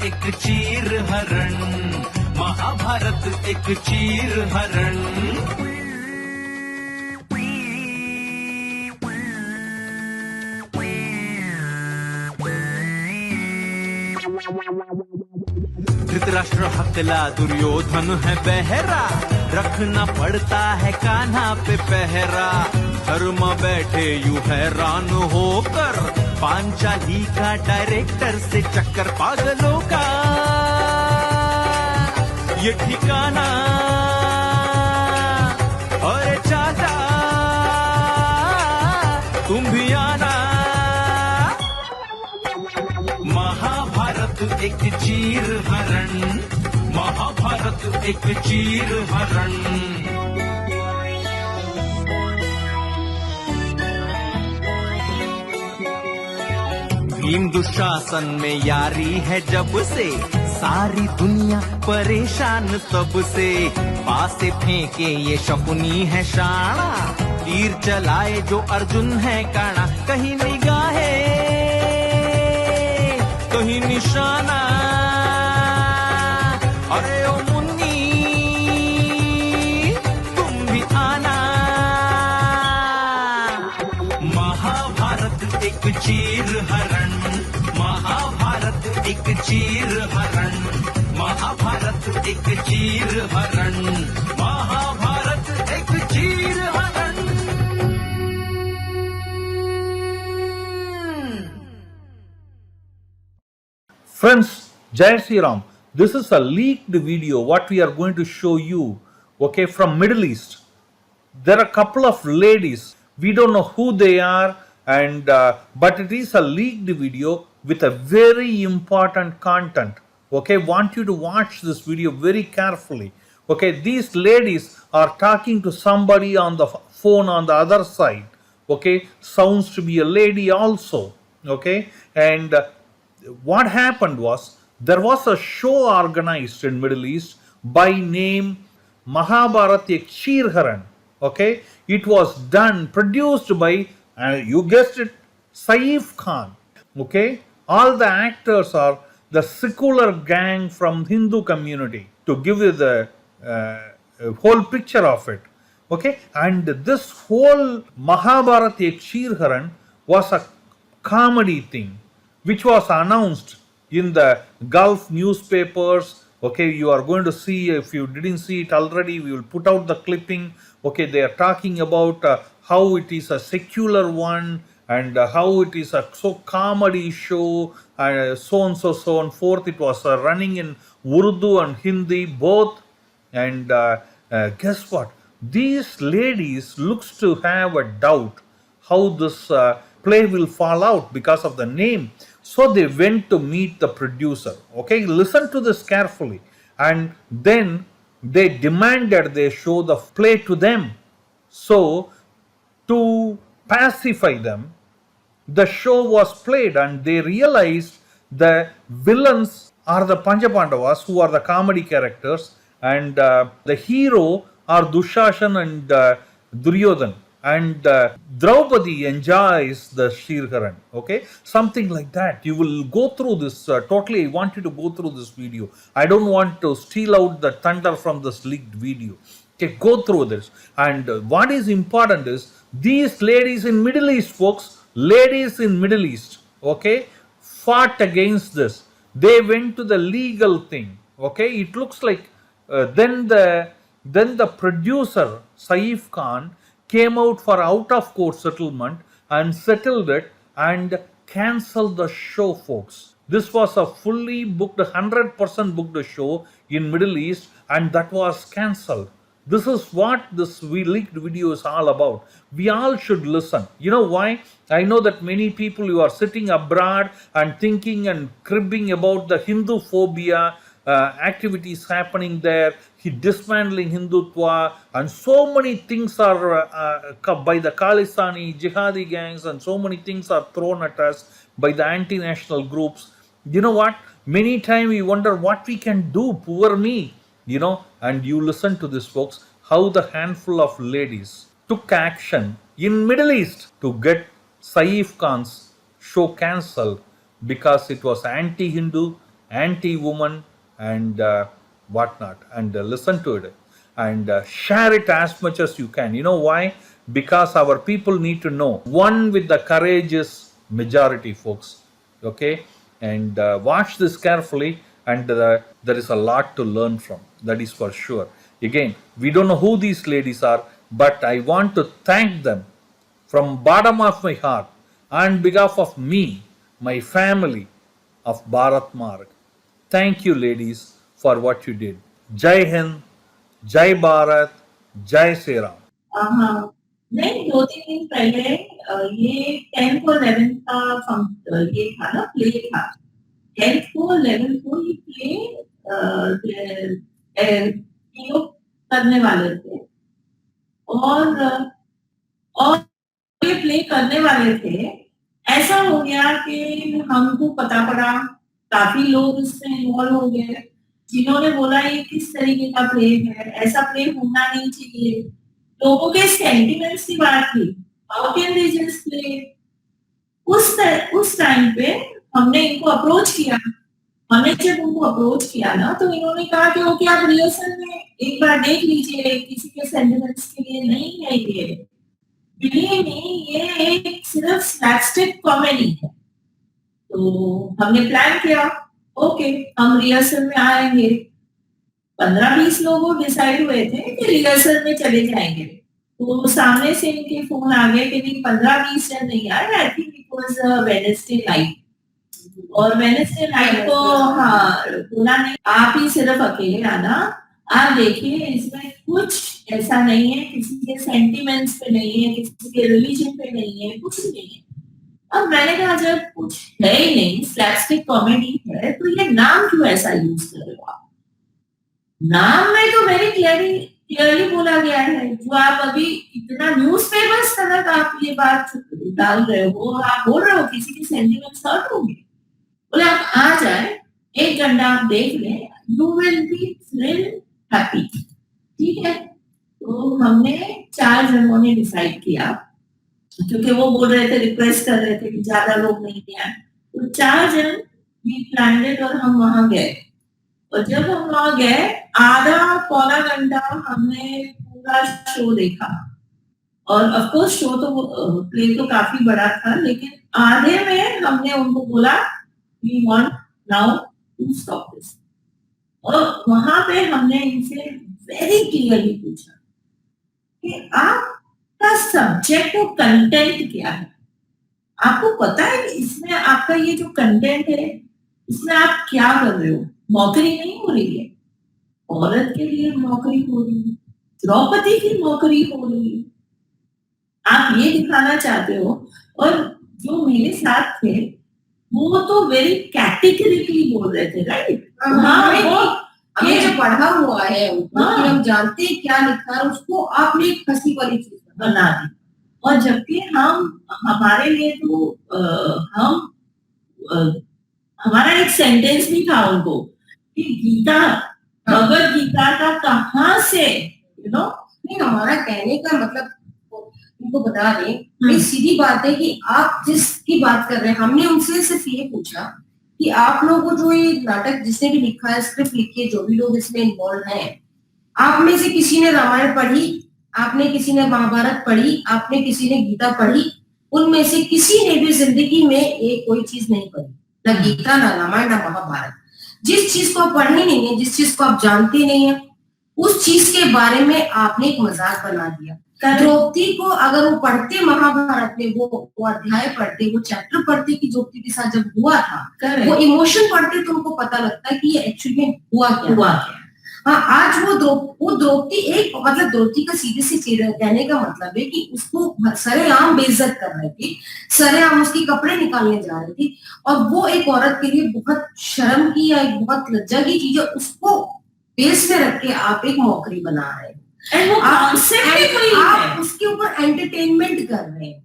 एक चीर हरण, महाभारत एक चीर हरण। धृतराष्ट्र हकला, दुर्योधन है बहरा, रखना पड़ता है कान्हा पे पहरा। धर्म बैठे यूं हैरान होकर, पांचाली का डायरेक्टर से चक्कर पागलों का ये ठिकाना। अरे चाचा तुम भी आना, महाभारत एक चीर हरण, महाभारत एक चीर हरण। भीम दुशासन में यारी है जब से, सारी दुनिया परेशान तब से। पासे फेंके ये शकुनी है शाणा, तीर चलाए जो अर्जुन है काणा। कहीं निगाहे कहीं निशाना, अरे ओ मुन्नी तुम भी आना। महाभारत एक चीर हरण, महाभारत एक चीर हरण, महाभारत एक चीर हरण, महाभारत एक चीर हरण। Friends, Jai Sri Ram. This is a leaked video what we are going to show you, okay, from Middle East. There are a couple of ladies, we don't know who they are, and but it is a leaked video with a very important content. Okay, want you to watch this video very carefully. Okay, these ladies are talking to somebody on the phone on the other side. Okay, sounds to be a lady also. Okay, and what happened was there was a show organized in Middle East by name Mahabharat Ek Cheer Haran. Okay, it was done, produced by you guessed it, Saif Khan. Okay, all the actors are the secular gang from Hindu community, to give you the whole picture of it. Okay, and this whole Mahabharat Ek Cheer Haran was a comedy thing, which was announced in the Gulf newspapers. Okay, you are going to see, if you didn't see it already, we will put out the clipping. Okay, they are talking about how it is a secular one, and how it is a so comedy show, so and so on forth. It was running in Urdu and Hindi both, and guess what? These ladies looks to have a doubt how this play will fall out because of the name. So they went to meet the producer. Okay, listen to this carefully. And then they demanded they show the play to them. So to pacify them, the show was played, and they realized the villains are the Panchapandavas, who are the comedy characters, and the hero are Dushashan and Duryodhan. And Draupadi enjoys the Sheer Haran. Okay, something like that. You will go through this totally. I want you to go through this video. I don't want to steal out the thunder from this leaked video. Okay, go through this. And what is important is these ladies in Middle East, folks, ladies in Middle East, okay, fought against this. They went to the legal thing. Okay, it looks like then the producer Saif Khan came out for out of court settlement and settled it and cancelled the show, folks. This was a fully booked, 100% booked show in Middle East, and that was cancelled. This is what this leaked video is all about. We all should listen. You know why? I know that many people, you are sitting abroad and thinking and cribbing about the Hindu phobia activities happening there, dismantling Hindutva, and so many things are by the Khalistani jihadi gangs, and so many things are thrown at us by the anti-national groups. You know what? Many times we wonder what we can do, poor me, you know. And you listen to this, folks, how the handful of ladies took action in Middle East to get Saif Khan's show cancelled because it was anti-Hindu, anti-woman and whatnot, and listen to it and share it as much as you can. You know why? Because our people need to know. One with the courage is majority, folks. Okay, and watch this carefully, and there is a lot to learn from. That is for sure. Again, we don't know who these ladies are, but I want to thank them from bottom of my heart on behalf of me, my family of Bharat Marg. Thank you, ladies, for what you did. Jai Hind, Jai Bharat, Jai Sri Ram. हाँ, नहीं 2-3 दिन पहले ये 10th और 11th का ये था ना, प्ले था। 10th को 11th को ये प्ले करने वाले थे और ये प्ले करने वाले थे। ऐसा हो गया कि हमको पता पड़ा, काफी लोग इसमें इन्वॉल्व हो गए, जिन्होंने बोला ये किस तरीके का प्ले है, ऐसा प्ले होना नहीं चाहिए। लोगों के सेंटिमेंट्स की बात थी, how can they just play. उस टाइम पे हमने इनको अप्रोच किया। हमने जब उनको अप्रोच किया ना, तो इन्होंने कहा कि ओके आप रिहर्सल में एक बार देख लीजिए, किसी के सेंटिमेंट्स के लिए नहीं है ये। बिलीव मी, ये एक सिर्फ स्लैपस्टिक कॉमेडी है। तो हमने प्लान किया, ओके हम रिहर्सल में आएंगे। 15-20 लोग डिसाइड हुए थे कि रिहर्सल में चले जाएंगे। तो सामने से इनके फोन आ गए कि नहीं 15-20 जन नहीं आए। I think it was Wednesday night, और वेडनेसडे नाइट को हाँ बोला नहीं, आप ही सिर्फ अकेले आना। आप देखिए इसमें कुछ ऐसा नहीं है, किसी के सेंटिमेंट्स पे नहीं है, किसी के रिलीजन पे नहीं है, कुछ नहीं है। अब मैंने कहा जब कुछ है ही नहीं, स्लैपस्टिक कॉमेडी है, तो ये नाम क्यों ऐसा यूज कर रहे हो आप? नाम में तो वेरी क्लियरली बोला गया है, जो आप अभी इतना न्यूज़पेपर्स तक आप ये बात डाल रहे हो, आप बोल रहे हो किसी के सेंटिमेंट्स हर्ट होंगे। बोले आप आ जाए, 1 घंटा आप देख लें, यू विल बी हैप्पी। ठीक है, तो हमने 4 जनों ने डिसाइड किया, क्योंकि वो बोल रहे थे, रिक्वेस्ट कर रहे थे कि ज्यादा लोग नहीं आए, तो 4 जन वी प्लान्ड और हम वहां गए। और जब हम वहां गए, आधा पौना घंटा हमने पूरा शो देखा। और ऑफ कोर्स शो तो प्ले तो काफी बड़ा था, लेकिन आधे में हमने उनको बोला we want now to stop this. और वहां पे हमने इनसे वेरी क्लियरली पूछा कि आपका सब्जेक्ट और कंटेंट क्या है। आपको पता है कि इसमें आपका ये जो कंटेंट है, इसमें आप क्या कर रहे हो? नौकरी नहीं हो रही है, औरत के लिए नौकरी हो रही है, द्रौपदी की नौकरी हो रही है, आप ये दिखाना चाहते हो। और जो मेरे साथ थे वो तो वेरी कैटेगरिकली बोल रहे थे, राइट? ये जो पढ़ा हुआ है कि हम जानते हैं क्या लिखा है, उसको आपने एक हंसी वाली चीज बना दी। और जबकि हमारे लिए तो हमारा एक सेंटेंस भी था उनको कि गीता, भगवत गीता का कहाँ से नहीं, हमारा कहने का मतलब उनको बता दें, ये सीधी बात है कि आप जिसकी बात कर रहे हैं, हमने उनसे सिर्फ ये पूछा कि आप लोगों को जो ये नाटक जिसने भी लिखा है, स्क्रिप्ट लिखी है, जो भी लोग इसमें इन्वॉल्व हैं, आप में से किसी ने रामायण पढ़ी, आपने किसी ने महाभारत पढ़ी, आपने किसी ने गीता पढ़ी, उनमें से किसी ने भी जिंदगी में एक कोई चीज नहीं पढ़ी, ना गीता, ना रामायण, ना महाभारत। जिस चीज को आप पढ़े नहीं है, जिस चीज को आप जानते नहीं है, उस चीज के बारे में आपने एक मजाक बना दिया। द्रौपदी को अगर वो पढ़ते महाभारत में, वो अध्याय पढ़ते, वो चैप्टर पढ़ते कि द्रौपदी के साथ जब हुआ था, वो इमोशन पढ़ते, तो उनको पता लगता है कि ये एक्चुअली में हुआ क्या। हाँ, आज वो द्रौपदी एक मतलब द्रौपदी का सीधे से कहने का मतलब है कि उसको सरेआम बेइज्जत कर रहे थे, सरेआम उसके कपड़े निकालने जा रहे थे, और वो एक औरत के लिए बहुत शर्म की या एक बहुत लज्जा की चीज है। उसको बेस में रख के आप एक मौकरी बना रहे हैं, आप उसके ऊपर एंटरटेनमेंट कर रहे हैं,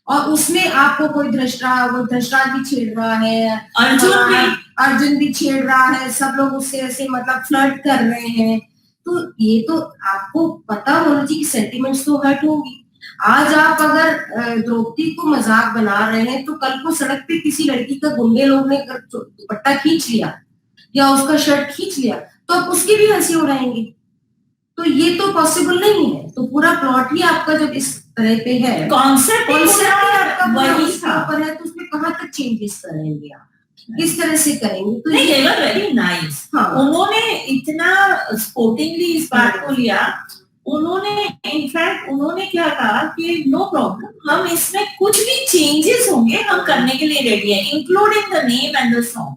और उसमें आपको कोई धृतराष्ट्र भी छेड़ रहा है, अर्जुन भी छेड़ रहा है, सब लोग उससे ऐसे मतलब फ्लर्ट कर रहे हैं। तो ये तो आपको पता होना चाहिए कि सेंटिमेंट्स तो हर्ट होंगी। आज आप अगर द्रौपदी को मजाक बना रहे हैं, तो कल को सड़क पे किसी लड़की का गुंडे लोग ने दुपट्टा खींच लिया, या उसका शर्ट खींच लिया तो आप उसकी भी हंसी उड़ाएंगे। तो ये तो पॉसिबल नहीं है। तो पूरा प्लॉट ही आपका जब इस तरह पे है, कॉन्सेप्ट ही आपका वही उसके था। ऊपर है, तो उसमें कहाँ तक चेंजेस करेंगे आप, किस तरह से करेंगे? तो नहीं, ये they were very nice। हाँ। उन्होंने इतना स्पोर्टिंगली इस बात को लिया। उन्होंने इनफैक्ट उन्होंने क्या कहा कि नो प्रॉब्लम, हम इसमें कुछ भी चेंजेस होंगे हम करने के लिए रेडी है, including the name and the song.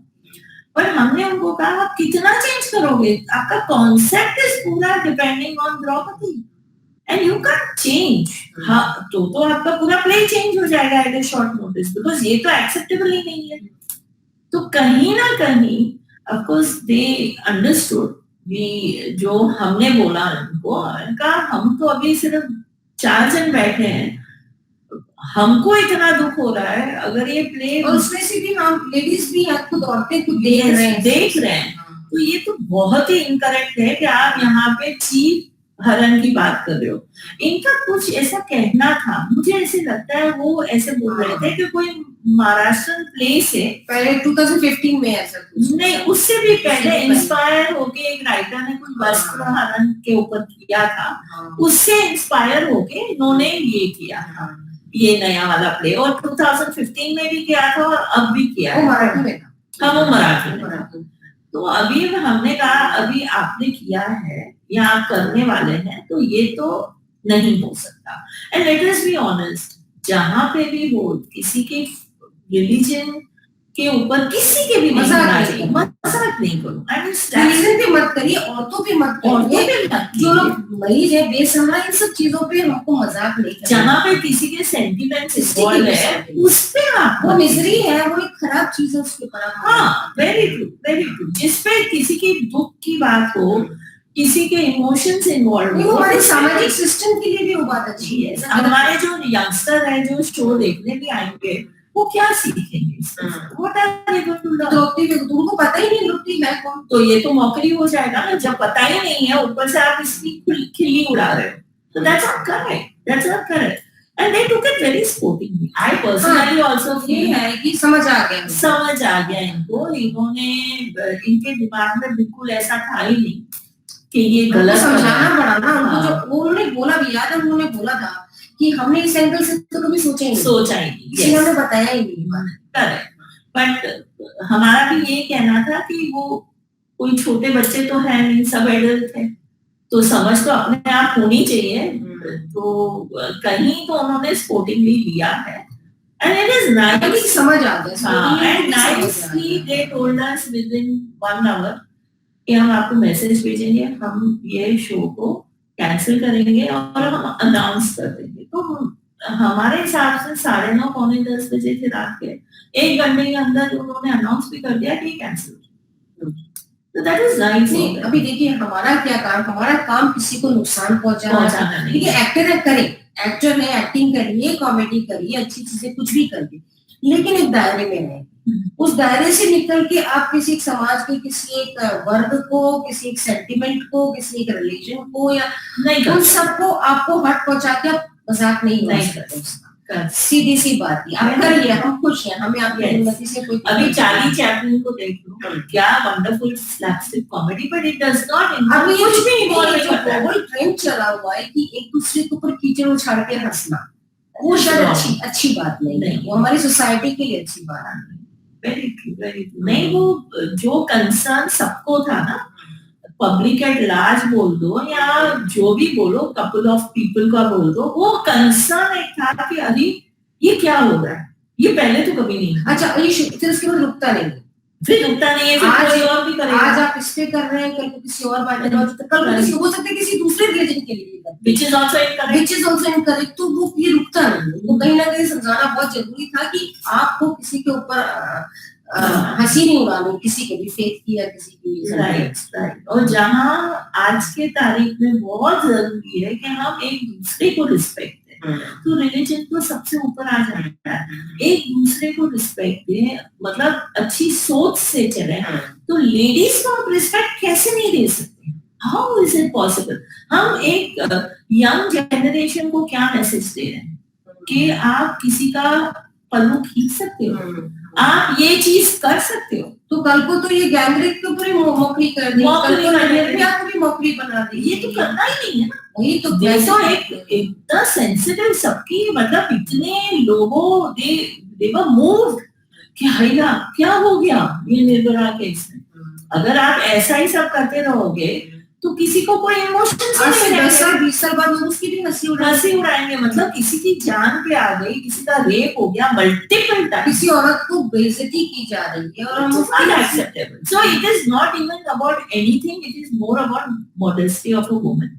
पर हमने उनको कहा आप कितना चेंज करोगे, आपका कॉन्सेप्ट इज पूरा depending on Draupadi and you can change. हाँ, तो आपका पूरा प्ले चेंज हो जाएगा at a short notice, because ये तो एक्सेप्टेबल ही नहीं है। तो कहीं ना कहीं ऑफ कोर्स दे अंडरस्टूड भी जो हमने बोला उनको, उनका हम तो अभी सिर्फ 4 जन बैठे हैं, हमको इतना दुख हो रहा है अगर ये प्ले, और उसमें से भी हम लेडीज भी हैं, खुद औरतें खुद देख रहे हैं। तो ये तो बहुत ही इनकरेक्ट है कि आप यहाँ पे चीफ हरण की बात कर रहे हो। इनका कुछ ऐसा कहना था, मुझे ऐसे लगता है वो ऐसे बोल रहे थे कि कोई महाराष्ट्र प्ले से पहले 2015 में ऐसा नहीं, उससे भी पहले इंस्पायर होके एक राइटर ने कुछ वस्त्र हरण के ऊपर किया था, उससे इंस्पायर होके इन्होंने ये किया था, ये नया वाला प्ले। और 2015 में भी किया था और अब भी किया है। मराठी में था। हाँ, वो मराठी में। तो अभी हमने कहा अभी आपने किया है या आप करने वाले हैं तो ये तो नहीं हो सकता। And let us be honest, जहां पे भी हो किसी के रिलीजन के ऊपर किसी के भी मजाक नहीं करो। रिलीजन पे मत करिए, औरतों पे मत करिए, जो लोग मरीज है बेसहारा, इन सब चीजों पे हमको मजाक नहीं करना। जहाँ पे किसी के सेंटिमेंट्स इन्वॉल्व है उस पे आप, वो मिजरी है, वो एक खराब चीज है उसके ऊपर। हाँ, वेरी ट्रू, वेरी ट्रू। जिसपे किसी की दुख की बात हो, किसी के इमोशंस इन्वॉल्व हो, हमारे सामाजिक सिस्टम के लिए भी वो बात अच्छी है। हमारे जो यंगस्टर है जो शो देखने भी आएंगे वो क्या सीखेंगे? What are they going to learn? तुमको पता ही नहीं द्रौपदी है कौन, तो ये तो मौकरी हो जाएगा ना, जब पता ही नहीं है ऊपर से आप इसकी खिल्ली उड़ा रहे हो। So that's not correct. That's not correct. And they took it very sportingly. I personally also feel है कि समझ आ गया इनको, इन्होंने इनके दिमाग में बिल्कुल ऐसा था ही नहीं कि ये गलत, समझाना पड़ा ना उनको। जो उन्होंने बोला भी, याद है उन्होंने बोला था कि हमने इस एंगल से तो कभी सोचा ही नहीं, किसी ने बताया ही नहीं। करेक्ट। बट हमारा भी ये कहना था कि वो कोई छोटे बच्चे तो है नहीं, सब एडल्ट है, तो समझ तो अपने आप होनी चाहिए। तो कहीं तो उन्होंने स्पोर्टिंगली लिया है एंड इट इज नाइस, समझ आ गया। And nicely they told us within 1 hour कि हम आपको मैसेज भेजेंगे, हम ये शो को कैंसिल करेंगे और हम अनाउंस कर देंगे। तो हमारे हिसाब से 9:30 पौने 10 बजे थे रात के, 1 घंटे के अंदर उन्होंने अनाउंस भी कर दिया कि कैंसिल। तो दैट इज नाइस। अभी देखिए हमारा क्या काम, हमारा काम किसी को नुकसान पहुंचाना नहीं। ठीक है, एक्टर करें, एक्टर है, एक्टिंग करिए, कॉमेडी करिए, अच्छी चीजें कुछ भी करिए, लेकिन एक दायरे में रहे। उस दायरे से निकल के आप किसी एक समाज के किसी एक वर्ग को, किसी एक सेंटिमेंट को, किसी एक रिलीजन को या नहीं, उन सबको आपको हट पहुंचा के आप मजाक नहीं करते उसका। सीधी सी बात है, आप करिए, हम खुश हैं, हमें आपकी अनुमति से कोई। अभी चार्ली चैपलिन को देख लो, क्या wonderful slapstick comedy, but it does not involve कुछ भी इन्वॉल्व नहीं करता है। ग्लोबल ट्रेंड चला हुआ है कि एक दूसरे के ऊपर कीचड़ उछाल के हंसना, वो शायद अच्छी बात नहीं है, वो हमारी सोसाइटी के लिए अच्छी बात नहीं। Very true, very true. नहीं, वो जो कंसर्न सबको था ना, पब्लिक एट लार्ज बोल दो या जो भी बोलो, कपल ऑफ पीपल का बोल दो, वो कंसर्न एक था कि अरे ये क्या हो रहा है, ये पहले तो कभी नहीं। अच्छा, ये फिर उसके बाद रुकता नहीं है, फिर कोई और भी करेगा। आज आप इस पे कर रहे हैं, कल को किसी और बात में, कल किसी हो सकता है किसी दूसरे रिलीजन के लिए, which is also incorrect। तो वो ये रुकता नहीं। वो कहीं ना कहीं समझाना बहुत जरूरी था कि आपको किसी के ऊपर हंसी नहीं उड़ानी, किसी के भी फेथ की या किसी की। राइट। और जहाँ आज के तारीख में बहुत जरूरी है कि हम एक दूसरे को रिस्पेक्ट दें, तो रिलीजन तो सबसे ऊपर आ जाता है। एक दूसरे को रिस्पेक्ट दें, मतलब अच्छी सोच से चले। तो लेडीज को आप रिस्पेक्ट कैसे नहीं दे सकते? How is it possible? हम एक यंग जनरेशन को क्या मैसेज दे रहे हैं कि आप किसी का पल्लू खींच सकते हो, आप ये चीज कर सकते हो। तो कल को तो ये गैंगरेप के ऊपर ही मौकरी कर दी, कल को निर्भया को भी मौकरी बना दी। ये तो करना ही नहीं है ना। वही तो देखो एक इतना सेंसिटिव सबकी, मतलब इतने लोगों दे वर मूव्ड कि हैया क्या हो गया ये निर्भया केस में। अगर आप ऐसा ही सब करते रहोगे तो किसी को कोई इमोशन 10 साल 20 साल बाद लोग उसकी भी हंसी उड़ाएंगे। मतलब किसी की जान पे आ गई, किसी का रेप हो गया मल्टीपल टाइम, किसी औरत को बेइज्जती की जा रही है और हम unacceptable. So it is not even about anything, it is more about modesty of a woman.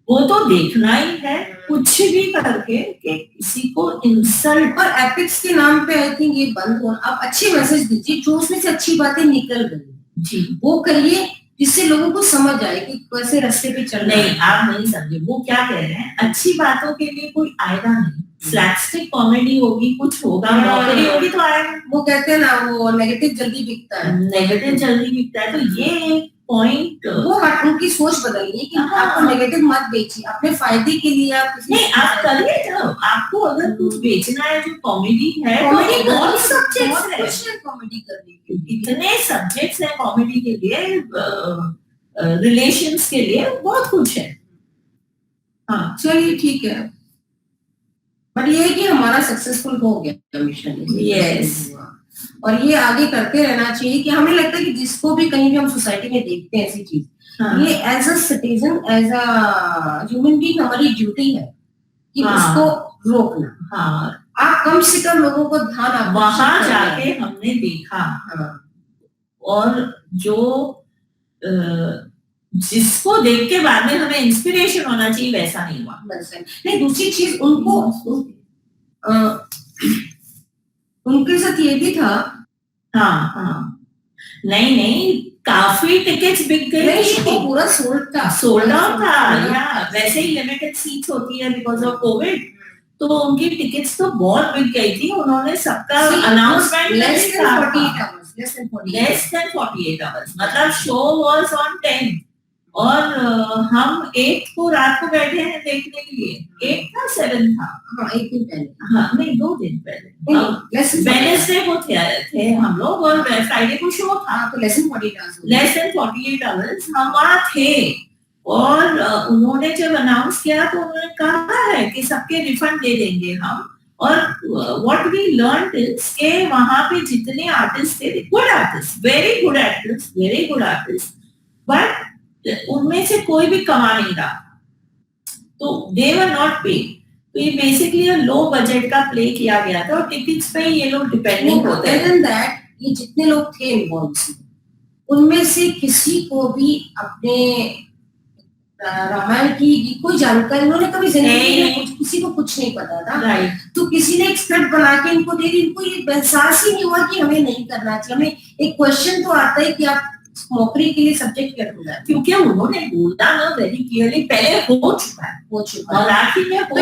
वो तो देखना ही है कुछ भी करके कि किसी को इंसल्ट। और एपिक्स के नाम पे आई थिंक ये बंद हो। आप अच्छे मैसेज दीजिए, जो उसमें से अच्छी बातें निकल गई जी वो करिए, जिससे लोगों को समझ आए कि कैसे रास्ते पे चलना है। नहीं, आप नहीं समझे वो क्या कह रहे हैं। अच्छी बातों के लिए कोई आएगा नहीं, स्लैपस्टिक कॉमेडी होगी, कुछ होगा, मॉकेरी होगी तो आएगा। वो कहते हैं ना, वो नेगेटिव जल्दी बिकता है, नेगेटिव जल्दी बिकता है। तो ये एक पॉइंट, वो उनकी सोच बदलिए कि आपको नेगेटिव मत बेचिए, अपने फायदे के लिए आप नहीं, आप करिए जाओ। आपको अगर कुछ बेचना है जो कॉमेडी है, कॉमेडी तो बहुत सब्जेक्ट्स है, कॉमेडी करने के लिए इतने सब्जेक्ट्स हैं कॉमेडी के लिए, रिलेशंस के लिए बहुत कुछ है। हाँ चलिए ठीक है, बट ये है कि हमारा सक्सेसफुल हो गया मिशन। यस, और ये आगे करते रहना चाहिए। कि हमें लगता है कि जिसको भी कहीं भी हम सोसाइटी में देखते हैं ऐसी चीज, ये as a citizen, as a human being हमारी ड्यूटी है कि उसको रोकना। हाँ, आप कम से कम लोगों को ध्यान वहां जाके हमने देखा। और जो जिसको देख के बाद में हमें इंस्पिरेशन होना चाहिए, वैसा नहीं हुआ। नहीं, दूसरी चीज उनको उनके साथ ये भी था। हाँ, नहीं, काफी टिकट्स बिक गई थी, वो पूरा सोल्ड आउट था। या वैसे ही लिमिटेड सीट्स होती है बिकॉज ऑफ कोविड, तो उनकी टिकट्स तो बहुत बिक गई थी। उन्होंने सबका अनाउंसमेंट लेस देन 48 आवर्स, मतलब शो वाज ऑन 10 और हम 8 को रात को बैठे हैं देखने के लिए। 8 था 7 था, हाँ 1 दिन पहले, हाँ नहीं 2 दिन पहले, वेडनेसडे को थे हम लोग और फ्राइडे को शो था। तो लेस देन 48 आवर्स हम वहाँ थे। और उन्होंने जब अनाउंस किया तो उन्होंने कहा है कि सबके रिफंड दे देंगे हम। और व्हाट वी लर्नड इज के वहां पे जितने आर्टिस्ट थे, good artist, very good artist, but उनमें से कोई भी कमा नहीं रहा, तो दे वर नॉट पेड। तो ये बेसिकली लो बजट का प्ले किया गया था और टिकट्स पे ये लोग डिपेंडेंट होते हैं। ये जितने लोग थे इन्वॉल्व, उनमें से किसी को भी अपने रामायण की कोई जानकारी उन्होंने कभी जिंदगी में किसी को कुछ नहीं पता था। तो किसी ने एक स्क्रिप्ट बना के इनको दे दी, इनको ये एहसास ही नहीं हुआ कि हमें नहीं करना चाहिए। हमें एक क्वेश्चन तो आता है कि आप नौकरी के लिए सब्जेक्ट क्या ढूंढा, क्योंकि उन्होंने बोला ना वेरी क्लियरली, पहले हो चुका है और आखिर में तो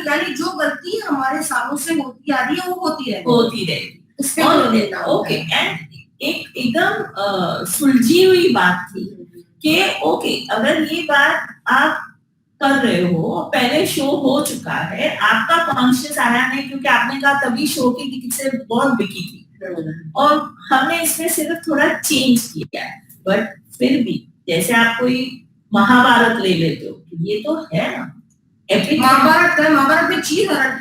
यानी जो गलती हमारे सालों से होती आ रही है वो होती रहेगी। ओके, एंड एक एकदम सुलझी हुई बात थी कि ओके, अगर ये बात आप कर रहे हो, पहले शो हो चुका है, आपका कॉन्शियस आया नहीं क्योंकि आपने कहा तभी शो की टिकट से बहुत बिकी थी और हमने इसमें सिर्फ थोड़ा चेंज किया है। बट फिर भी जैसे आप कोई महाभारत ले लेते हो, ये तो है ना एपिक। महाभारत में चीरहरण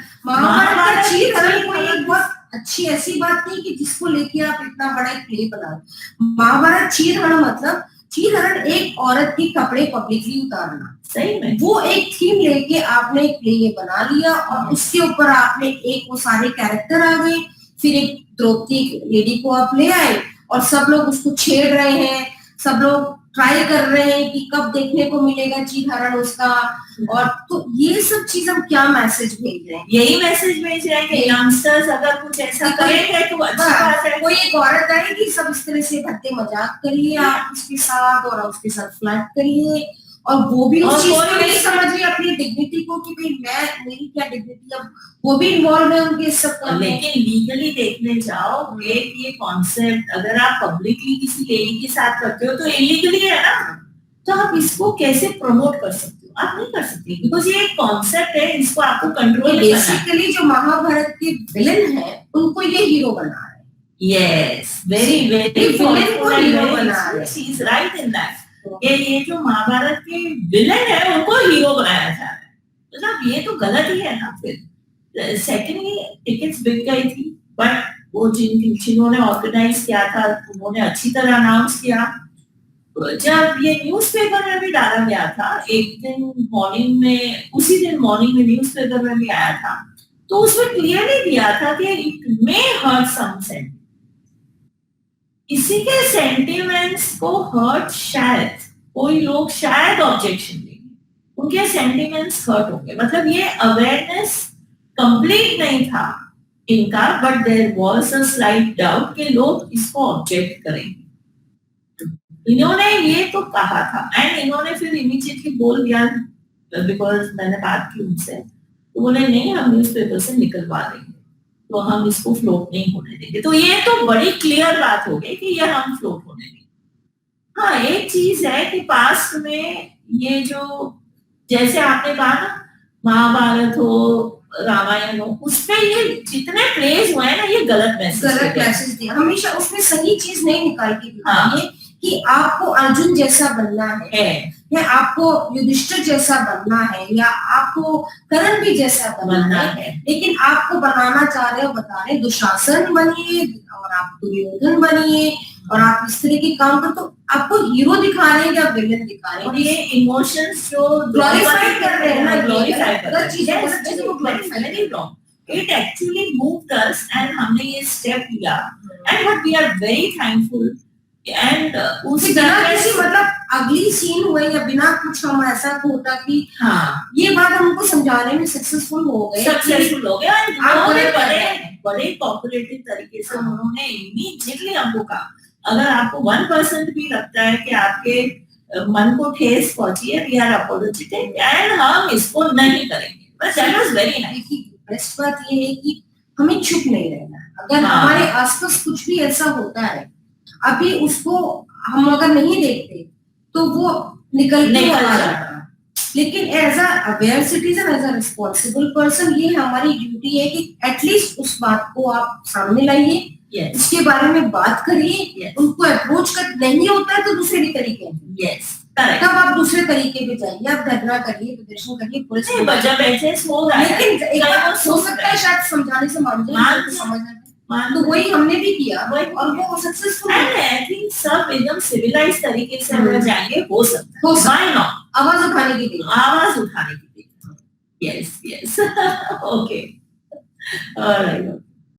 कोई एक बहुत अच्छी ऐसी बात नहीं कि जिसको लेके आप इतना बड़ा एक प्ले बना। महाभारत चीरहरण मतलब चीरहरण एक औरत के कपड़े पब्लिकली उतारना, सही में वो एक थीम लेके आपने एक प्ले ये बना लिया और उसके ऊपर आपने एक वो सारे कैरेक्टर आ गए, फिर एक द्रौपदी लेडी को आप ले आए और सब लोग उसको छेड़ रहे हैं, सब लोग ट्राई कर रहे हैं कि कब देखने को मिलेगा चीरहरण उसका। और तो ये सब चीज हम क्या मैसेज भेज रहे हैं? यही मैसेज भेज रहे हैं कि यंगस्टर्स अगर कुछ ऐसा करेंगे तो अच्छी बात है। कोई एक औरत आएगी, सब इस तरह से भद्दे मजाक करिए आप उसके साथ और उसके साथ फ्लर्ट करिए, और वो भी उस चीज को नहीं समझ रही अपनी डिग्निटी को कि भाई मेरी क्या डिग्निटी, अब वो भी इन्वॉल्व है उनके सब। लेकिन लीगली देखने जाओ, ये कॉन्सेप्ट अगर आप पब्लिकली किसी लेडी के साथ करते हो तो इलीगली है ना, तो आप इसको कैसे प्रमोट कर सकते हो? आप नहीं कर सकते, बिकॉज ये एक कॉन्सेप्ट है, इसको आपको कंट्रोल करना है। बेसिकली जो महाभारत के विलन है उनको ये हीरो बना रहे हैं, Yes, very very villain thoughtful को and hero very बना रहे हैं। she is right in that. ये जो महाभारत के विलेन है उनको हीरो बनाया जा रहा है, मतलब ये तो गलत ही है ना फिर। सेकेंडली टिकट्स बिक गई थी, बट वो जिन्होंने ऑर्गेनाइज किया था उन्होंने अच्छी तरह अनाउंस किया। जब ये न्यूज़पेपर में भी डाला गया था, एक दिन मॉर्निंग में, उसी दिन मॉर्निंग में न्यूज़पेपर में भी आया था, तो उसमें क्लियरली दिया था कि it may hurt some sentiment. किसी के सेंटिमेंट्स को हर्ट, शायद कोई लोग शायद ऑब्जेक्शन देंगे, उनके सेंटिमेंट्स हर्ट होंगे, मतलब ये अवेयरनेस कंप्लीट नहीं था इनका, but there was a slight doubt कि लोग इसको ऑब्जेक्ट करेंगे। इन्होंने ये तो कहा था एंड इन्होंने फिर इमीडिएटली बोल दिया, बिकॉज मैंने बात की उनसे, तो बोले नहीं हम न्यूज़पेपर से निकलवा देंगे, तो हम इसको फ्लोट नहीं होने देंगे। तो ये तो बड़ी क्लियर बात हो गई कि ये हम फ्लोट होने देंगे। हाँ, एक चीज है कि पास्ट में ये जो, जैसे आपने कहा ना, महाभारत हो, रामायण हो, उसपे ये जितने प्लेस हुए हैं ना, ये गलत मैसेज दिया, हमेशा उसमें सही चीज नहीं निकाल के दिखाई हाँ। है कि आपको अर्जुन जैसा बनना है या आपको युधिष्ठिर जैसा बनना है या आपको कर्ण भी जैसा बनना है, लेकिन आपको बनाना चाह रहे हो, बता रहे दुशासन बनिए और आप दुर्योधन बनिए और आप इस तरह के काम कर, तो आपको हीरो दिखा रहे हैं या विलेन दिखा रहे हैं, और ये इमोशंस जो ग्लोरीफाई कर रहे हैं ना, ग्लोरीफाई कर रहे गलत चीजें हैं, को glorify very wrong. It actually moved us and हमने ये स्टेप लिया, and but we are very thankful and उस बिना किसी मतलब अगली सीन हुए या बिना कुछ हम ऐसा होता कि हाँ ये बात हमको समझाने में सक्सेसफुल हो गए, सक्सेसफुल हो गया। आप उन्होंने गलत कर रहे बड़े हैं। बड़े कोऑपरेटिव तरीके से उन्होंने इमीडिएटली हमको कहा, अगर आपको 1% भी लगता है कि आपके मन को ठेस पहुंची है, वी आर अपोलोजेटिक एंड हम इसको नहीं करेंगे, बस that was very nice. Best बात ये है कि हमें चुप नहीं रहना, अगर हाँ। हमारे आसपास कुछ भी ऐसा होता है, अभी उसको हम अगर नहीं देखते तो वो निकल जाता, लेकिन as a aware citizen, as a responsible person, ये हमारी ड्यूटी है कि एटलीस्ट उस बात को आप सामने लाइए, yes, उसके बारे में बात करिए, yes, उनको अप्रोच कर, नहीं होता है तो दूसरे तरीके yes, correct। तब आप दूसरे तरीके पे जाइए, आप धरना करिए, प्रदर्शन करिए, पुलिस नहीं, but जब ऐसे हो रहा है, लेकिन एक कहीं बार वो हो सोच सकता रहा है शायद समझाने से मान जाए, समझ आए, तो वही हमने भी किया और वो सक्सेसफुल है। आई थिंक सब एकदम सिविलाइज तरीके से अगर जाएंगे, हो सकता है, व्हाई नॉट, आवाज उठाने के लिए, आवाज उठाने के लिए। Yes yes, okay, alright.